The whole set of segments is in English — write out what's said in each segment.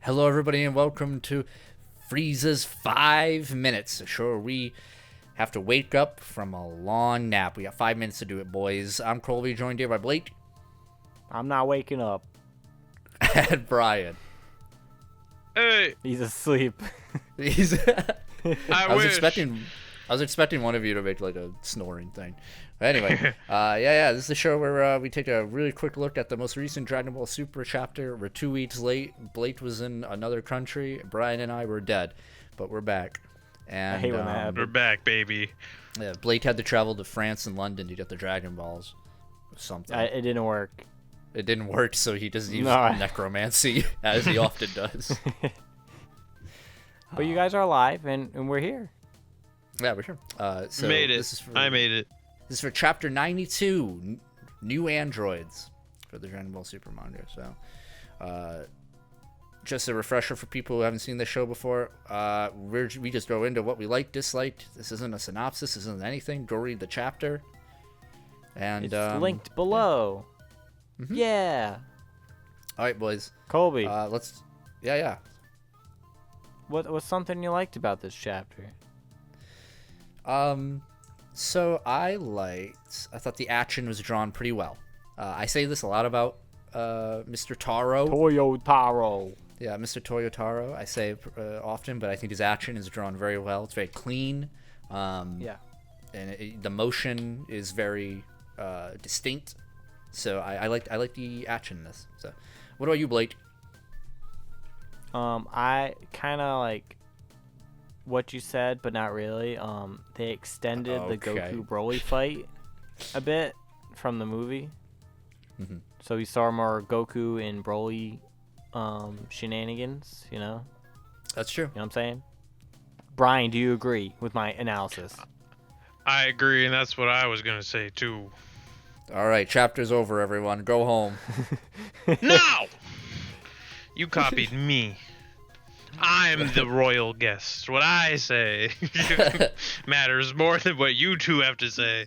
Hello, everybody, and welcome to Frieza's 5 Minutes. Sure, we have to wake up from a long nap. We got 5 minutes to do it, boys. I'm Colby, joined here by Blake. I'm not waking up. And Brian. Hey, He's asleep. He's I wish. I was expecting one of you to make like a snoring thing. But anyway, this is the show where we take a really quick look at the most recent Dragon Ball Super chapter. We're 2 weeks late. Blake was in another country. Brian and I were dead, but we're back. And I hate when that happens. We're back, baby. Yeah, Blake had to travel to France and London to get the Dragon Balls. Something. It didn't work. It didn't work, so he doesn't use necromancy as he often does. But you guys are alive, and we're here. Yeah, we're here. So made it. I made it. This is for chapter 92, New Androids, for the Dragon Ball Super Manga. So, just a refresher for people who haven't seen this show before. We just go into what we liked, disliked. This isn't a synopsis. This isn't anything. Go read the chapter. And It's linked below. Yeah. Mm-hmm. Yeah. All right, boys. Colby, Let's. Yeah. what's something you liked about this chapter? So I thought the action was drawn pretty well. I say this a lot about Mr. Taro. Toyotaro. Yeah, Mr. Toyotaro. I say it often, but I think his action is drawn very well. It's very clean. Yeah. And the motion is very distinct. So I like the action in this. So, what about you, Blake? I kind of like what you said, but not really. They extended the Goku Broly fight a bit from the movie. Mm-hmm. So we saw more Goku and Broly shenanigans, you know? That's true. You know what I'm saying? Brian, do you agree with my analysis? I agree, and that's what I was gonna say too. All right, chapter's over, everyone. Go home. No! You copied me. I'm the royal guest. What I say matters more than what you two have to say.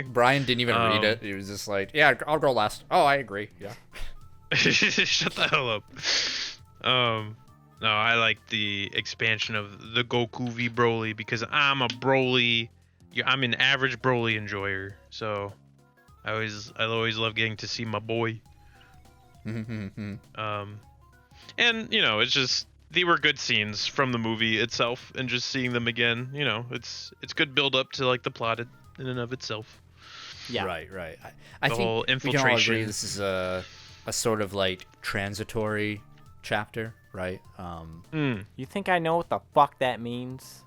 Brian didn't even read it. He was just like, yeah, I'll go last. Oh, I agree. Yeah. Shut the hell up. No, I like the expansion of the Goku v Broly because I'm a Broly. I'm an average Broly enjoyer, so I always love getting to see my boy. And you know, it's just they were good scenes from the movie itself, and just seeing them again, you know, it's good build up to like the plot in and of itself. Yeah. Right. I think whole we can all agree infiltration. this is a sort of like transitory chapter, right? You think I know what the fuck that means?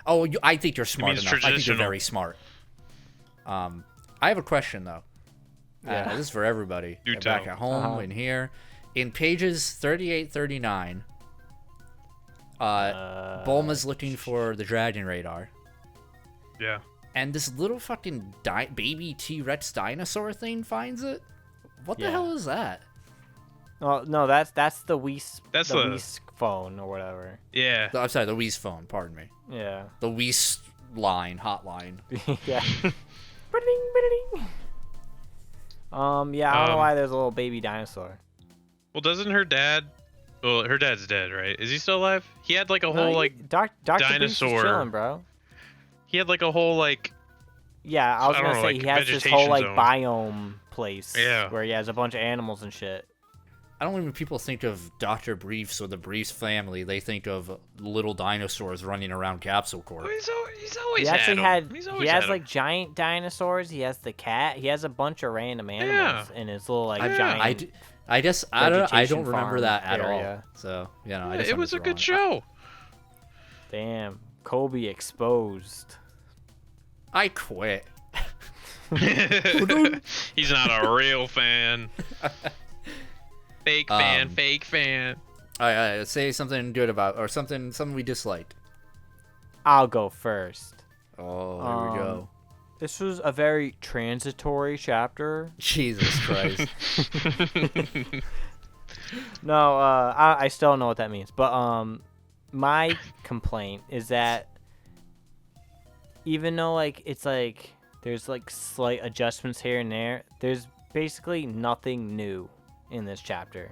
Oh, I think you're smart means enough. I think you're traditional. very smart. I have a question though. Yeah. This is for everybody. Do Back tell. at home and here. In pages 38, 39, Bulma's looking for the dragon radar. Yeah. And this little fucking baby T-Rex dinosaur thing finds it? What the hell is that? Oh no, that's the Whis. That's the the- Whis phone or whatever. Yeah. I'm sorry, the Whis phone, pardon me. Yeah. The Whis hotline. Yeah. Ba-ding, ba-ding. Yeah, I don't know why there's a little baby dinosaur. Well, doesn't her dad? Well, her dad's dead, right? Is he still alive? He had like a whole like Dr. Beast is dinosaur- chilling, bro. he had like a whole like Yeah, I was I don't gonna know, say like, he has this vegetation whole like zone. biome place. Yeah. Where he has a bunch of animals and shit. I don't think when people think of Dr. Briefs or the Briefs family, they think of little dinosaurs running around Capsule Corp. he's always He actually had 'em. had. He's He always has had 'em. like giant dinosaurs. He has the cat. He has a bunch of random animals in his little like giant. I guess I vegetation don't remember farm that at all. area. So you know, I Yeah, just it was a wrong. good show. Damn, Kobe exposed. I quit. He's not a real fan. Fake fan, fake fan. All right, say something good about or something we disliked. I'll go first. Oh, here we go. This was a very transitory chapter. Jesus Christ. No, I still don't know what that means. But my complaint is that even though like it's like there's like slight adjustments here and there, there's basically nothing new in this chapter.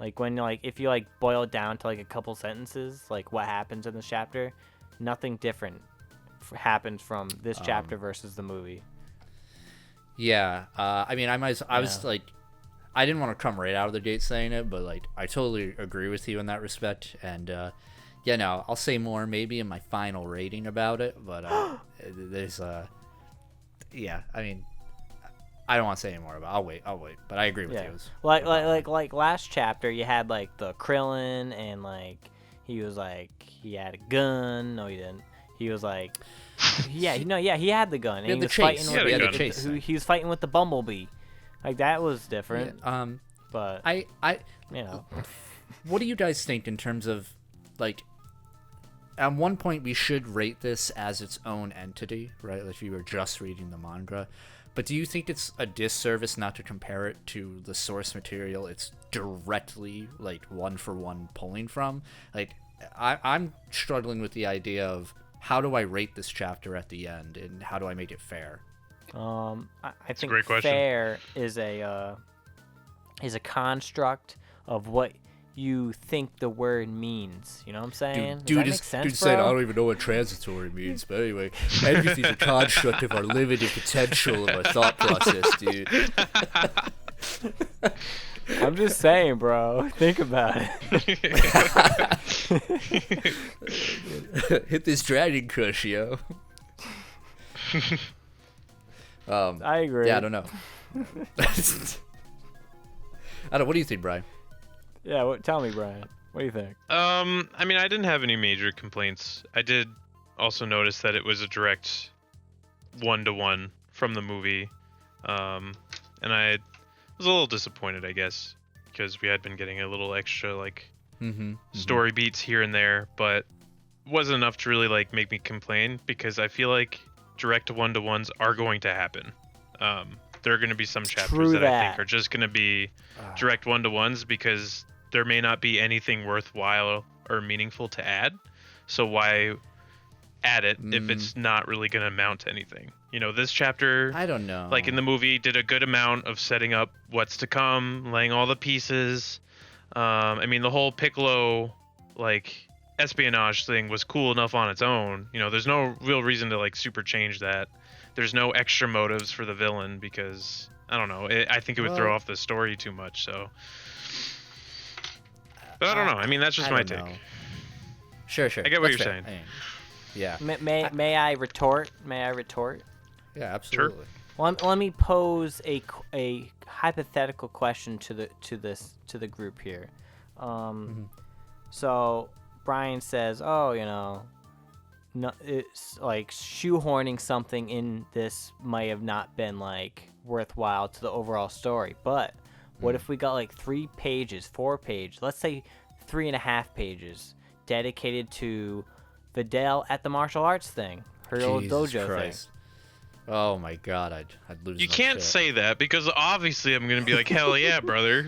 Like when if you boil it down to a couple sentences, like what happens in this chapter, nothing different happens from this chapter versus the movie. Yeah, I mean, I was like, I didn't want to come right out of the gate saying it, but like, I totally agree with you in that respect. And yeah, no, I'll say more maybe in my final rating about it. But there's yeah, I mean, I don't want to say any more about it. I'll wait. But I agree with you. Like last chapter, you had the Krillin, and he was he had a gun. No, he didn't. He was he had the gun. And he was fighting with he was fighting with the Bumblebee. Like that was different. Yeah, but I what do you guys think in terms of at one point we should rate this as its own entity, right? Like if you were just reading the manga. But do you think it's a disservice not to compare it to the source material it's directly one for one pulling from? I'm struggling with the idea of how do I rate this chapter at the end, and how do I make it fair? I think a great question. Fair is a construct of what you think the word means. You know what I'm saying? Dude said I don't even know what transitory means, but anyway, everything's a construct of our limited potential of our thought process, dude. I'm just saying, bro. Think about it. Hit this Dragon Kush, yo. I agree. Yeah, I don't know. What do you think, Brian? Yeah, tell me, Brian. What do you think? I mean, I didn't have any major complaints. I did also notice that it was a direct one-to-one from the movie, and I was a little disappointed, I guess, because we had been getting a little extra story beats here and there, but it wasn't enough to really make me complain, because I feel like direct one-to-ones are going to happen. There are going to be some chapters that I think are just going to be direct one-to-ones, because there may not be anything worthwhile or meaningful to add. So why add it if it's not really going to amount to anything? You know, this chapter, I don't know. Like in the movie, did a good amount of setting up what's to come, laying all the pieces. I mean, the whole Piccolo, espionage thing was cool enough on its own. You know, there's no real reason to super change that. There's no extra motives for the villain, because I don't know. I think it would throw off the story too much. So, but I don't know. I mean, that's just my take. Sure. I get what you're saying. Yeah. May I retort? Yeah, absolutely. Sure. Well, let me pose a hypothetical question to the group here. So Brian says, no, it's shoehorning something in this might have not been worthwhile to the overall story. But what if we got 3 pages, 4 pages, let's say 3.5 pages dedicated to Videl at the martial arts thing, her old dojo thing? Oh my God, I'd lose. You can't say that, because obviously I'm gonna be like, hell yeah, brother.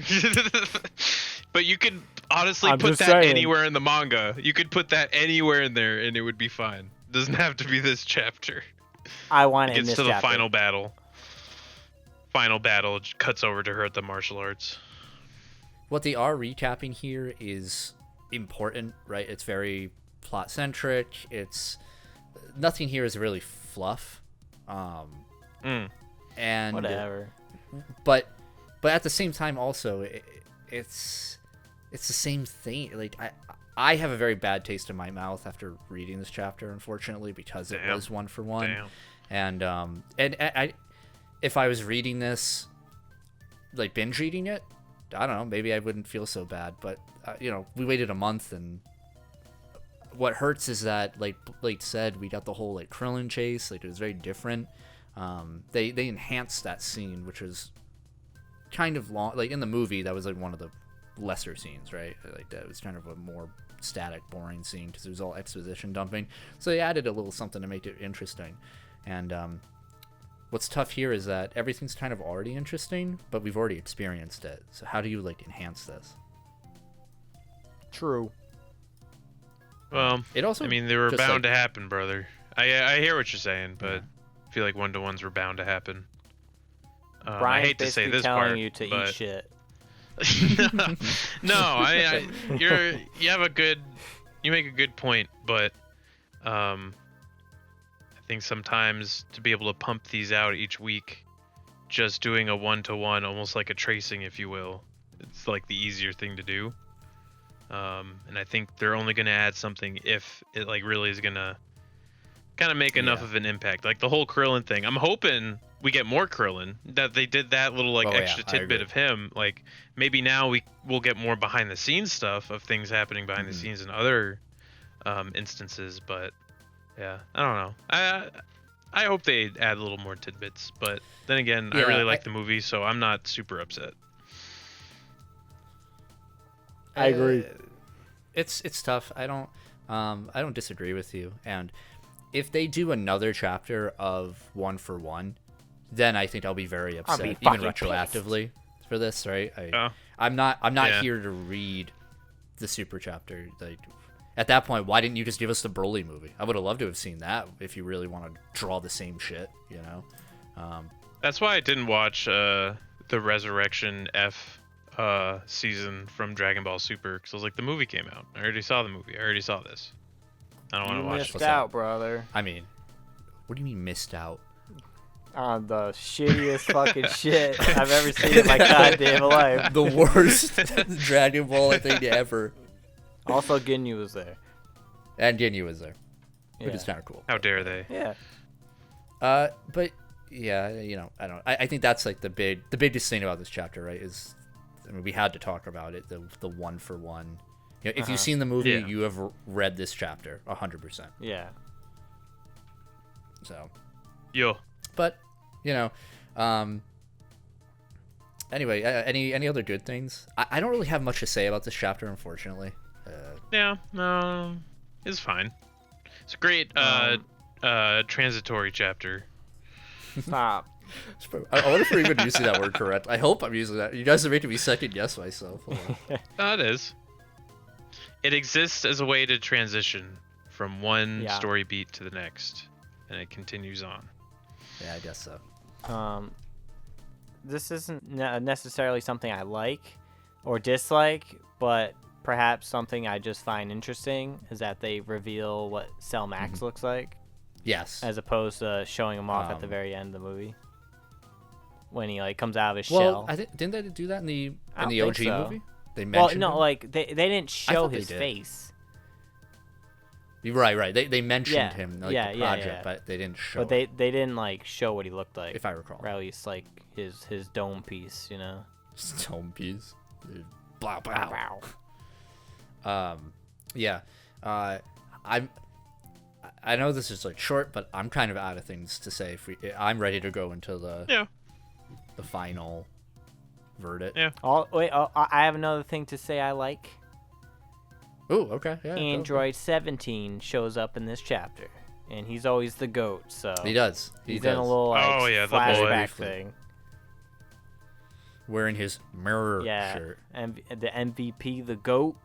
But you could honestly put that anywhere in the manga. You could put that anywhere in there, and it would be fine. Doesn't have to be this chapter. I want it in this chapter. Gets to the chapter. final battle. Final battle cuts over to her at the martial arts. What they are recapping here is important, right? It's very plot centric. It's nothing here is really fluff. And whatever. But at the same time, also, it's the same thing. I have a very bad taste in my mouth after reading this chapter, unfortunately, because it was one for one. And I, if I was reading this, binge reading it, I don't know, maybe I wouldn't feel so bad. But we waited a month, and what hurts is that, like Blake said, we got the whole Krillin chase. It was very different. They enhanced that scene, which was kind of long. In the movie, that was one of the lesser scenes, right? That was kind of a more static, boring scene, because it was all exposition dumping. So they added a little something to make it interesting. And what's tough here is that everything's kind of already interesting, but we've already experienced it. So how do you enhance this? True. Well, it also, I mean, they were bound to happen, brother. I hear what you're saying, but I feel like one-to-ones were bound to happen. I hate to say this part, you to but eat shit. No, you make a good point, but I think sometimes to be able to pump these out each week, just doing a 1-to-1, almost like a tracing, if you will, it's like the easier thing to do. And I think they're only going to add something if it like really is going to kind of make enough of an impact. Like the whole Krillin thing. I'm hoping we get more Krillin, that they did that little like extra tidbit of him. Like maybe now we'll get more behind the scenes stuff of things happening behind the scenes in other instances. But yeah, I don't know. I hope they add a little more tidbits. But then again, I really like the movie, so I'm not super upset. I agree. It's tough. I don't disagree with you. And if they do another chapter of 1-for-1, then I think I'll be very upset, even retroactively for this. Right? I'm not here to read the super chapter. Like at that point, why didn't you just give us the Broly movie? I would have loved to have seen that if you really want to draw the same shit. You know. That's why I didn't watch the Resurrection F season from Dragon Ball Super, because I was like, the movie came out. I already saw the movie. I already saw this. I don't want to watch it. You missed out, brother. I mean, what do you mean missed out? On the shittiest fucking shit I've ever seen in my goddamn life. The worst Dragon Ball I think ever. Also, Ginyu was there. And Ginyu was there, which is kind of cool. How dare they? Yeah. But yeah, you know, I think that's like the biggest thing about this chapter, right? Is I mean, we had to talk about it. The 1-for-1. You know, if you've seen the movie, you have read this chapter 100%. Yeah. So. Yo. But, you know, anyway, any other good things? I don't really have much to say about this chapter, unfortunately. Yeah, no, it's fine. It's a great transitory chapter. Stop. I wonder if we're even using that word correct. I hope I'm using that. You guys are making me second guess myself. It is. It exists as a way to transition from one story beat to the next, and it continues on. Yeah, I guess so. This isn't necessarily something I like or dislike, but perhaps something I just find interesting is that they reveal what Cell Max looks like. Yes. As opposed to showing him off at the very end of the movie. When he like comes out of his shell. Well, didn't they do that in the OG movie? They mentioned well, no, him? like they didn't show his face. Right. They mentioned him like the project, but they didn't show. But they didn't like show what he looked like. If I recall. Or at least like his dome piece, you know. His dome piece. Blah Wow. Yeah. I know this is like short, but I'm kind of out of things to say. I'm ready to go into the final verdict. Yeah. I have another thing to say I like. Oh, okay. Yeah. Android 17 shows up in this chapter, and he's always the GOAT. So he does. He's in a little flashback thing. Wearing his mirror shirt. And the MVP, the GOAT.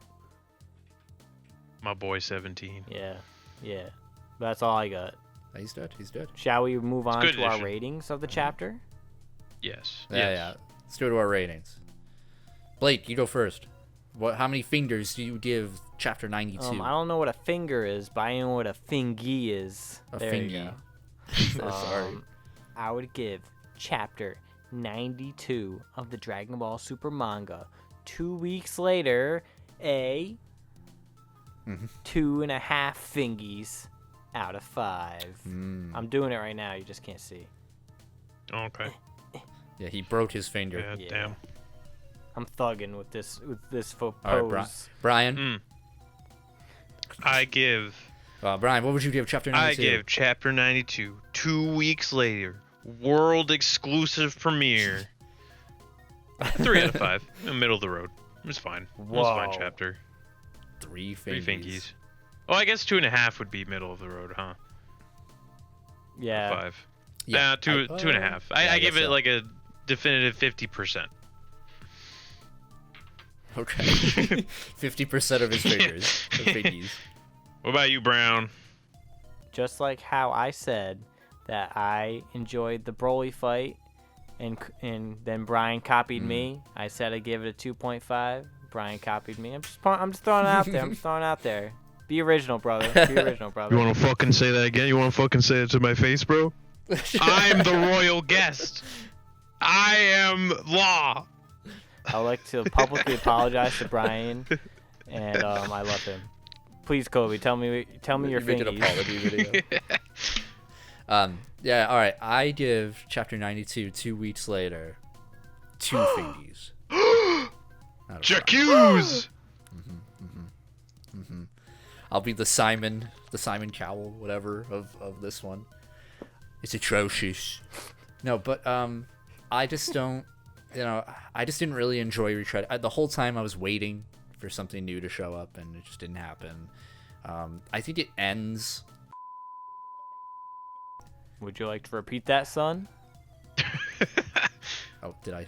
My boy 17. Yeah. That's all I got. He's dead. Shall we move on to our ratings of the chapter? Yes. Yeah. Let's go to our ratings. Blake, you go first. How many fingers do you give chapter 92? I don't know what a finger is, but I know what a fingy is. There fingy. You go. Sorry. I would give chapter 92 of the Dragon Ball Super Manga 2 weeks later a 2.5 fingies out of 5. I'm doing it right now. You just can't see. Okay. Yeah, he broke his finger. Yeah, damn. I'm thugging with this pose. All right, Brian. I give. Brian, what would you give chapter 92? I give chapter 92 2 weeks later, world exclusive premiere. 3 out of 5. Middle of the road. It was fine. It was a fine chapter. 3 fingies. Oh, I guess 2.5 would be middle of the road, huh? Yeah. 5. Yeah, 2.5. I give it like a definitive 50%. Okay. 50% of his fingers. Fingies. What about you, Brown? Just like how I said that I enjoyed the Broly fight and then Brian copied me. I said I'd give it a 2.5. Brian copied me. I'm just throwing it out there. I'm just throwing it out there. Be original, brother. Be original, brother. You want to fucking say that again? You want to fucking say it to my face, bro? I'm the royal guest. I am law. I would like to publicly apologize to Brian, and I love him. Please, Kobe, tell me your Make an fingies. apology video. Yeah, all right. I give chapter 92 2 weeks later 2 fingies. J'accuse! I'll be the Simon Cowell, whatever, of this one. It's atrocious. No, but I just don't, I just didn't really enjoy retread. The whole time I was waiting for something new to show up, and it just didn't happen. I think it ends. Would you like to repeat that, son? Oh, did I?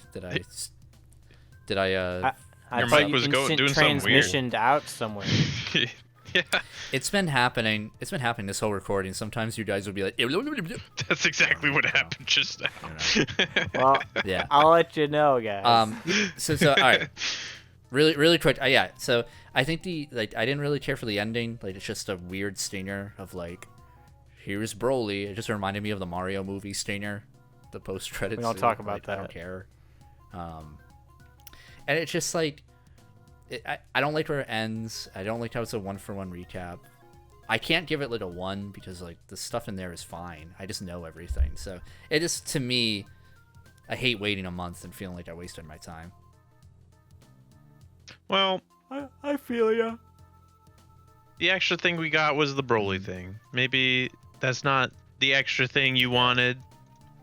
I Your thought mic you was doing something weird. transmissioned out somewhere. Yeah, It's been happening. It's been happening this whole recording. Sometimes you guys will be like, that's exactly what happened just now. Well, yeah. I'll let you know, guys. So all right. Really quick. Yeah. So I think I didn't really care for the ending. Like, it's just a weird stinger of like, here's Broly. It just reminded me of the Mario movie stinger, the post credits. We don't talk about that. I don't care. And it's just like, I don't like where it ends. I don't like how it's a 1-for-1 recap. I can't give it like a 1 because like the stuff in there is fine. I just know everything. So it is, to me, I hate waiting a month and feeling like I wasted my time. Well, I feel ya. the extra thing we got was the Broly thing. Maybe that's not the extra thing you wanted,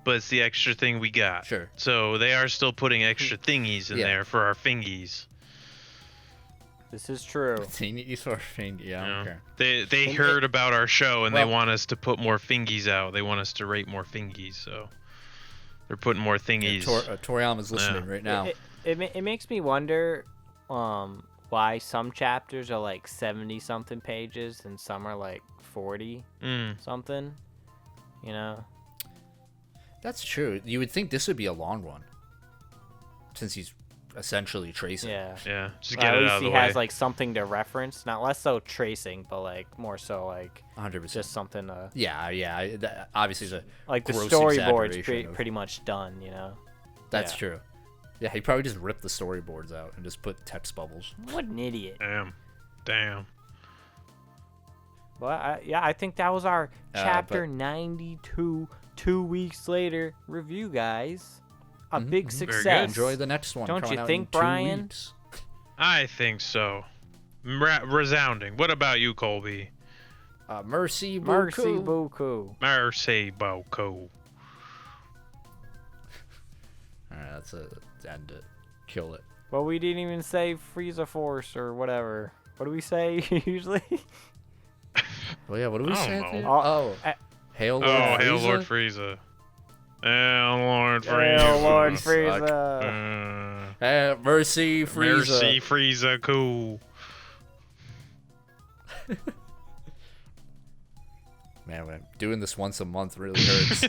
but it's the extra thing we got. Sure. So they are still putting extra thingies in there for our fingies. This is true. You sort of think, yeah, I don't care. They heard about our show and they want us to put more fingies out. They want us to rate more fingies, so they're putting more thingies. Toriyama's listening right now. It makes me wonder why some chapters are like 70 something pages and some are like 40 something. You know? That's true. You would think this would be a long one, since he's essentially tracing. Yeah. Just Well, get at it least out of the he way. has like something to reference, not less so tracing, but like more so like 100%. just something to Yeah. Obviously, it's a like the gross storyboard's exaggeration of- pretty much done, you know. That's Yeah. true. Yeah, he probably just ripped the storyboards out and just put text bubbles. What an idiot. Damn. Well, I think that was our chapter but- 92 2 weeks later review, guys. A big Very success. good. Enjoy the next one. Don't coming you out think, in 2 Brian? weeks. I think so. Resounding. What about you, Colby? Mercy Mercy beaucoup. beaucoup. Mercy beaucoup. Alright, that's it. End it. Kill it. Well, we didn't even say Frieza Force or whatever. What do we say usually? Well, yeah, what do we I say? don't at the end? know. Oh. Hail Lord Hail Frieza? Lord Frieza. Hail Lord Frieza. Hail Lord Fuck. Frieza. Mercy Frieza. Mercy Frieza cool. Man, doing this once a month really hurts.